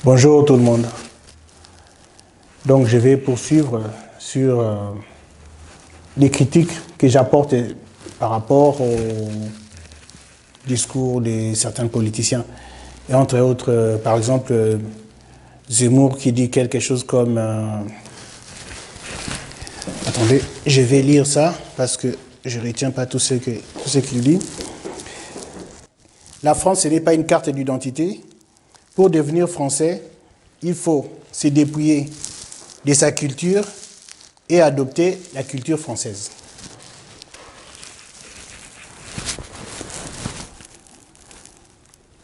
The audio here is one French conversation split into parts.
Bonjour tout le monde. Donc je vais poursuivre sur les critiques que j'apporte par rapport au discours de certains politiciens. Et entre autres, par exemple, Zemmour qui dit quelque chose comme... Attendez, je vais lire ça parce que je ne retiens pas tout ce qu'il dit. La France, ce n'est pas une carte d'identité. Pour devenir français, il faut se dépouiller de sa culture et adopter la culture française.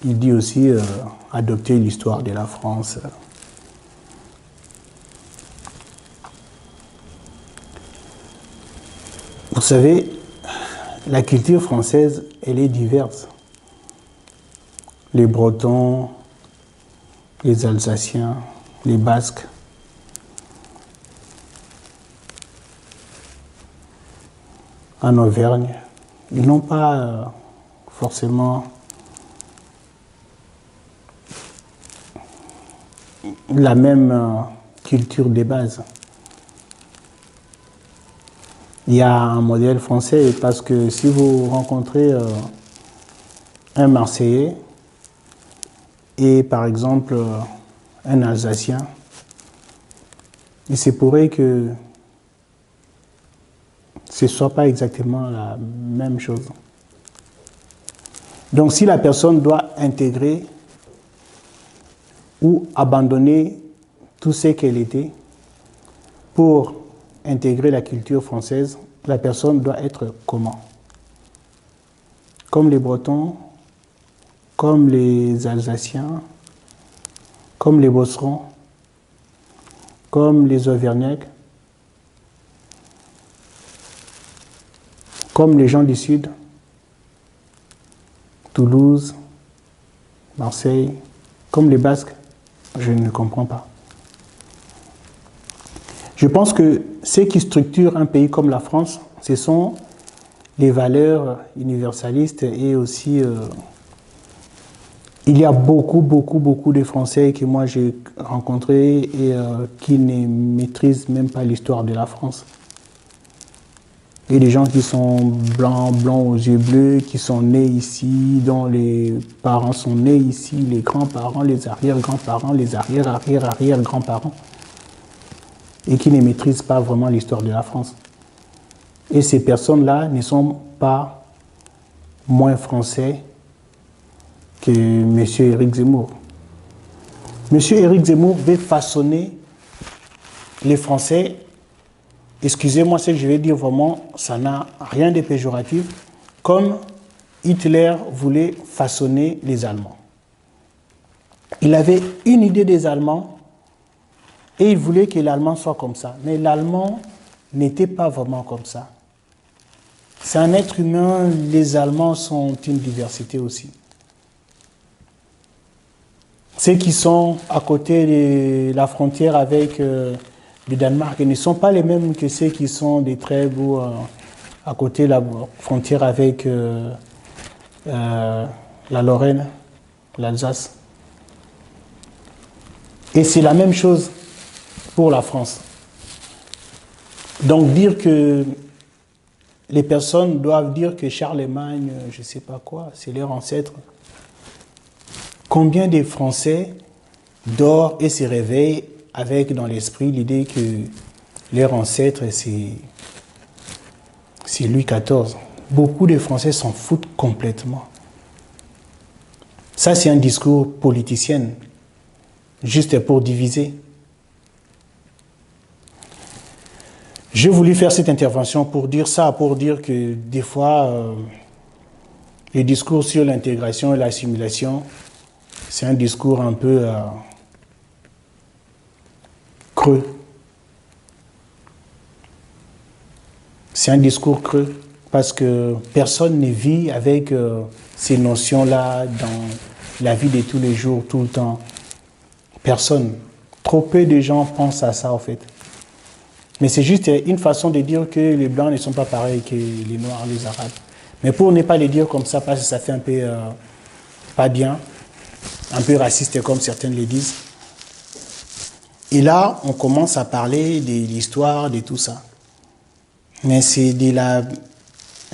Il dit aussi adopter l'histoire de la France. Vous savez, la culture française, elle est diverse. Les Bretons, les Alsaciens, les Basques. En Auvergne, ils n'ont pas forcément la même culture de base. Il y a un modèle français parce que si vous rencontrez un Marseillais et par exemple un Alsacien, il se pourrait que ce ne soit pas exactement la même chose. Donc si la personne doit intégrer ou abandonner tout ce qu'elle était pour intégrer la culture française, la personne doit être comment? Comme les Bretons, comme les Alsaciens, comme les Bosserons, comme les Auvergnats, comme les gens du Sud, Toulouse, Marseille, comme les Basques, je ne comprends pas. Je pense que ce qui structure un pays comme la France, ce sont les valeurs universalistes et aussi il y a beaucoup de Français que moi j'ai rencontrés et qui ne maîtrisent même pas l'histoire de la France. Et des gens qui sont blancs aux yeux bleus, qui sont nés ici, dont les parents sont nés ici, les grands-parents, les arrière-grands-parents, les arrière-arrière-arrière-grands-parents, et qui ne maîtrisent pas vraiment l'histoire de la France. Et ces personnes-là ne sont pas moins français que M. Éric Zemmour. M. Éric Zemmour veut façonner les Français. Excusez-moi ce que je vais dire vraiment, ça n'a rien de péjoratif, comme Hitler voulait façonner les Allemands. Il avait une idée des Allemands et il voulait que l'Allemand soit comme ça. Mais l'Allemand n'était pas vraiment comme ça. C'est un être humain, les Allemands sont une diversité aussi. Ceux qui sont à côté de la frontière avec le Danemark ne sont pas les mêmes que ceux qui sont des Trèbes ou à côté de la frontière avec la Lorraine, l'Alsace. Et c'est la même chose pour la France. Donc dire que les personnes doivent dire que Charlemagne, je ne sais pas quoi, c'est leur ancêtre. Combien de Français dorment et se réveillent avec dans l'esprit l'idée que leur ancêtre, c'est Louis XIV. Beaucoup de Français s'en foutent complètement. Ça, c'est un discours politicien, juste pour diviser. J'ai voulu faire cette intervention pour dire ça, pour dire que des fois, les discours sur l'intégration et l'assimilation, c'est un discours un peu creux. C'est un discours creux parce que personne ne vit avec ces notions-là dans la vie de tous les jours, tout le temps. Personne. Trop peu de gens pensent à ça, en fait. Mais c'est juste une façon de dire que les Blancs ne sont pas pareils que les Noirs, les Arabes. Mais pour ne pas les dire comme ça, parce que ça fait un peu pas bien, un peu raciste comme certains le disent, Et là, on commence à parler de l'histoire, de tout ça. Mais c'est de la,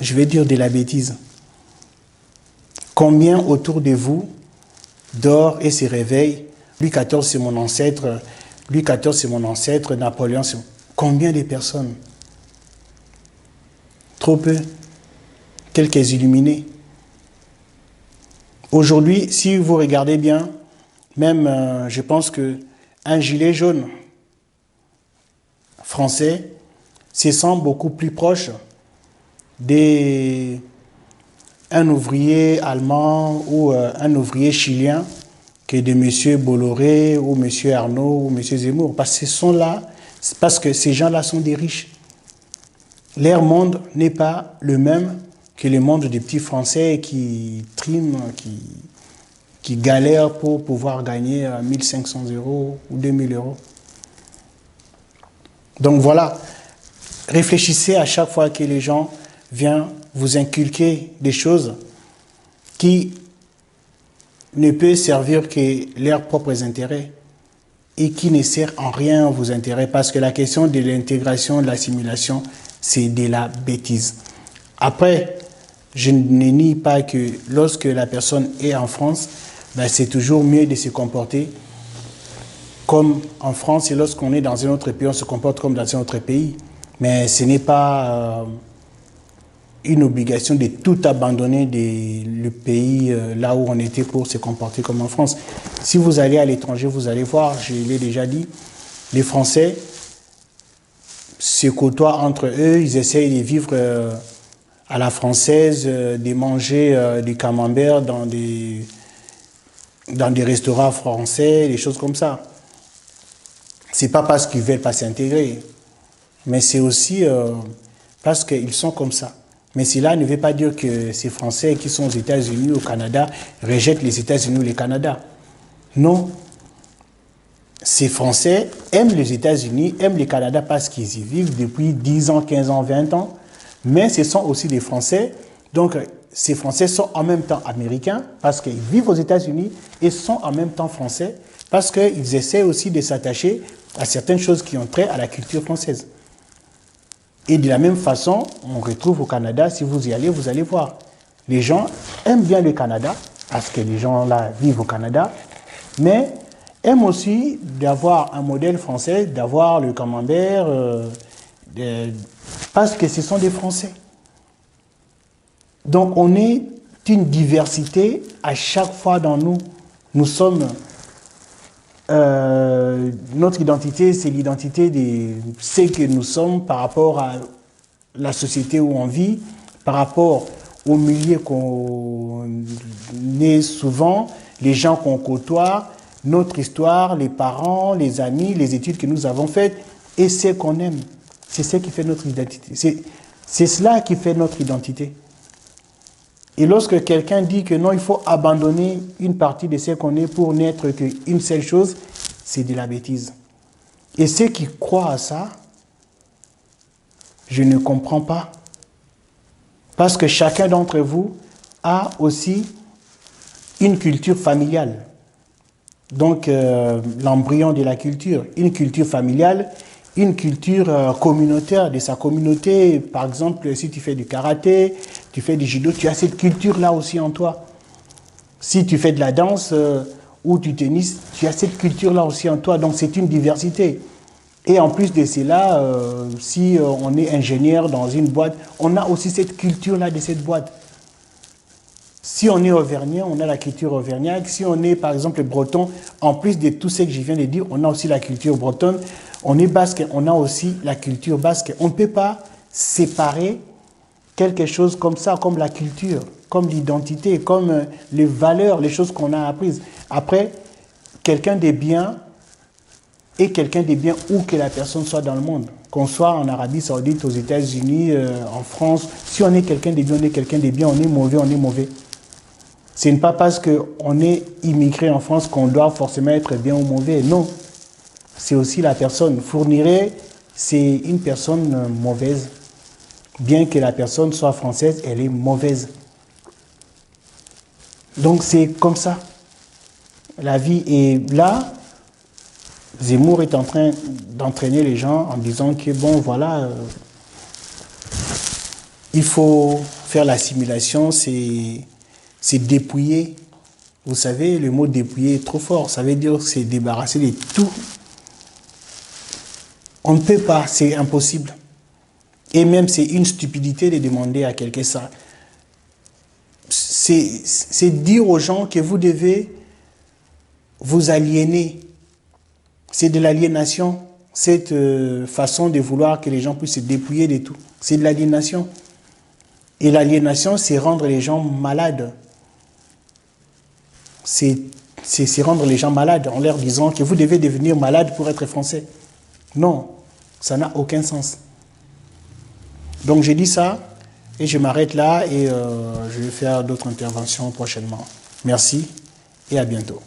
je vais dire de la bêtise. Combien autour de vous dort et se réveille? Louis XIV, c'est mon ancêtre. Louis XIV, c'est mon ancêtre. Napoléon, c'est... Combien de personnes? Trop peu. Quelques illuminés. Aujourd'hui, si vous regardez bien, même, je pense que un gilet jaune français se sent beaucoup plus proche d'un ouvrier allemand ou un ouvrier chilien que de M. Bolloré ou M. Arnaud ou M. Zemmour. Parce que, parce que ces gens-là sont des riches. Leur monde n'est pas le même que le monde des petits Français qui triment, qui galèrent pour pouvoir gagner 1 500 € ou 2 000 €. Donc voilà, réfléchissez à chaque fois que les gens viennent vous inculquer des choses qui ne peuvent servir que leurs propres intérêts et qui ne servent en rien à vos intérêts, parce que la question de l'intégration, de l'assimilation, c'est de la bêtise. Après, je ne nie pas que lorsque la personne est en France, ben c'est toujours mieux de se comporter comme en France, et lorsqu'on est dans un autre pays, on se comporte comme dans un autre pays. Mais ce n'est pas une obligation de tout abandonner le pays là où on était pour se comporter comme en France. Si vous allez à l'étranger, vous allez voir, je l'ai déjà dit, les Français se côtoient entre eux, ils essayent de vivre à la française, de manger des camemberts dans des restaurants français, des choses comme ça. C'est pas parce qu'ils veulent pas s'intégrer, mais c'est aussi parce qu'ils sont comme ça. Mais cela ne veut pas dire que ces Français qui sont aux États-Unis, au Canada, rejettent les États-Unis ou le Canada. Non. Ces Français aiment les États-Unis, aiment le Canada parce qu'ils y vivent depuis 10 ans, 15 ans, 20 ans. Mais ce sont aussi des Français. Donc, ces Français sont en même temps américains parce qu'ils vivent aux États-Unis et sont en même temps français parce qu'ils essaient aussi de s'attacher à certaines choses qui ont trait à la culture française. Et de la même façon, on retrouve au Canada, si vous y allez, vous allez voir. Les gens aiment bien le Canada, parce que les gens là vivent au Canada, mais aiment aussi d'avoir un modèle français, d'avoir le camembert, parce que ce sont des Français. Donc on est une diversité à chaque fois dans nous. Nous sommes... notre identité, c'est l'identité de ce que nous sommes par rapport à la société où on vit, par rapport au milieu qu'on est souvent, les gens qu'on côtoie, notre histoire, les parents, les amis, les études que nous avons faites et ce qu'on aime. C'est ce qui fait notre identité. C'est cela qui fait notre identité. Et lorsque quelqu'un dit que non, il faut abandonner une partie de ce qu'on est pour n'être qu'une seule chose, c'est de la bêtise. Et ceux qui croient à ça, je ne comprends pas. Parce que chacun d'entre vous a aussi une culture familiale. Donc, l'embryon de la culture. Une culture familiale, une culture communautaire de sa communauté. Par exemple, si tu fais du karaté, tu fais du judo, tu as cette culture-là aussi en toi. Si tu fais de la danse ou du tennis, tu as cette culture-là aussi en toi. Donc, c'est une diversité. Et en plus de cela, si on est ingénieur dans une boîte, on a aussi cette culture-là de cette boîte. Si on est auvergnat, on a la culture auvergnate. Si on est, par exemple, breton, en plus de tout ce que je viens de dire, on a aussi la culture bretonne. On est basque, on a aussi la culture basque. On ne peut pas séparer quelque chose comme ça, comme la culture, comme l'identité, comme les valeurs, les choses qu'on a apprises. Après, quelqu'un de bien est quelqu'un de bien où que la personne soit dans le monde. Qu'on soit en Arabie Saoudite, aux États-Unis, en France. Si on est quelqu'un de bien, on est quelqu'un de bien. On est mauvais, on est mauvais. Ce n'est pas parce qu'on est immigré en France qu'on doit forcément être bien ou mauvais. Non. C'est aussi la personne. Fourniret, c'est une personne mauvaise. Bien que la personne soit française, elle est mauvaise. Donc c'est comme ça. La vie est là. Zemmour est en train d'entraîner les gens en disant que, bon, voilà, il faut faire l'assimilation, c'est dépouiller. Vous savez, le mot dépouiller est trop fort. Ça veut dire que c'est débarrasser de tout. On ne peut pas, c'est impossible. Et même, c'est une stupidité de demander à quelqu'un ça. C'est dire aux gens que vous devez vous aliéner. C'est de l'aliénation, cette façon de vouloir que les gens puissent se dépouiller de tout. C'est de l'aliénation. Et l'aliénation, c'est rendre les gens malades. C'est rendre les gens malades en leur disant que vous devez devenir malade pour être français. Non, ça n'a aucun sens. Donc j'ai dit ça et je m'arrête là et je vais faire d'autres interventions prochainement. Merci et à bientôt.